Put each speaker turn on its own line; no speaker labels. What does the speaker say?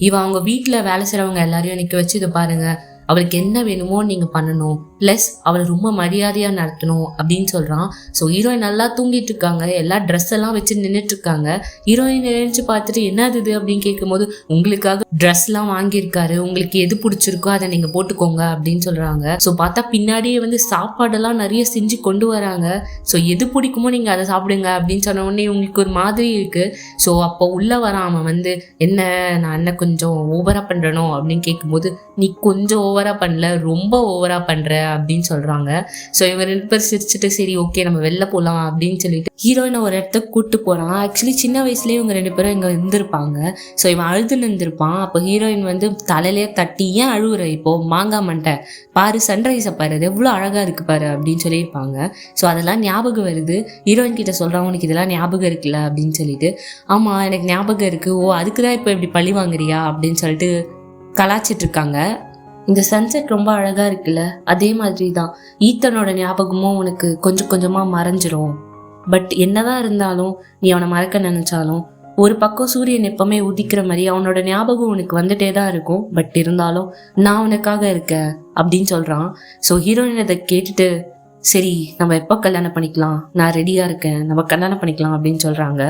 இவன் அவங்க வீட்டுல வேலை செய்றவங்க எல்லாரையும் நிக்க வச்சு, இதை பாருங்க, அவளுக்கு என்ன வேணுமோ நீங்க பண்ணணும், பிளஸ் அவளை ரொம்ப மரியாதையா நடத்தணும் அப்படின்னு சொல்றான். ஸோ ஹீரோயின் நல்லா தூங்கிட்டு இருக்காங்க, எல்லா ட்ரெஸ் எல்லாம் வச்சு நின்றுட்டு இருக்காங்க. ஹீரோயின் நினைச்சு பார்த்துட்டு என்னது இது அப்படின்னு கேட்கும்போது, உங்களுக்காக ட்ரெஸ் எல்லாம் வாங்கியிருக்காரு, உங்களுக்கு எது பிடிச்சிருக்கோ அதை நீங்க போட்டுக்கோங்க அப்படின்னு சொல்றாங்க. ஸோ பார்த்தா பின்னாடியே வந்து சாப்பாடெல்லாம் நிறைய செஞ்சு கொண்டு வராங்க. ஸோ எது பிடிக்குமோ நீங்க அதை சாப்பிடுங்க அப்படின்னு சொன்ன உடனே உங்களுக்கு ஒரு மாதிரி இருக்கு. ஸோ அப்போ உள்ள வரான் அவன் வந்து, என்ன நான் என்ன கொஞ்சம் ஓவரா பண்றனோ அப்படின்னு கேட்கும்போது, நீ கொஞ்சம் ஓவரா பண்ணல, ரொம்ப ஓவரா பண்ற அப்படின்னு சொல்றாங்க. ஸோ இவங்க 2 பேர் சிரிச்சுட்டு, சரி ஓகே நம்ம வெளில போகலாம் அப்படின்னு சொல்லிட்டு ஹீரோயினை ஒரு இடத்துக்கு கூப்பிட்டு போறான். ஆக்சுவலி சின்ன வயசுலேயே இவங்க 2 பேரும் இங்கே இருந்திருப்பாங்க. ஸோ இவன் அழுது நின்றுருப்பான். அப்போ ஹீரோயின் வந்து தலையிலே தட்டி, ஏன் அழுகுற, இப்போ மாங்கா மண்டை பாரு, சன்ரைஸை பாரு, அது எவ்வளோ அழகா இருக்கு பாரு அப்படின்னு சொல்லியிருப்பாங்க. ஸோ அதெல்லாம் ஞாபகம் வருது. ஹீரோயின் கிட்ட சொல்றான், உனக்கு இதெல்லாம் ஞாபகம் இருக்குல்ல அப்படின்னு சொல்லிட்டு. ஆமா எனக்கு ஞாபகம் இருக்கு, ஓ அதுக்கு தான் இப்போ இப்படி பழி வாங்குறியா அப்படின்னு சொல்லிட்டு கலாச்சிட்டு இருக்காங்க. இந்த சன்செட் ரொம்ப அழகா இருக்குல்ல, அதே மாதிரி தான் ஈத்தனோட ஞாபகமும் உனக்கு கொஞ்சம் கொஞ்சமா மறைஞ்சிரும். பட் என்னதான் இருந்தாலும் நீ அவனை மறக்க நினைச்சாலும் ஒரு பக்கம் சூரியன் எப்பவுமே உதிக்கிற மாதிரி அவனோட ஞாபகம் உனக்கு வந்துட்டே தான் இருக்கும். பட் இருந்தாலும் நான் உனக்காக இருக்கேன் அப்படின்னு சொல்றான். ஸோ ஹீரோயின் அதை கேட்டுட்டு, சரி நம்ம எப்போ கல்யாணம் பண்ணிக்கலாம், நான் ரெடியா இருக்கேன், நம்ம கல்யாணம் பண்ணிக்கலாம் அப்படின்னு சொல்றாங்க.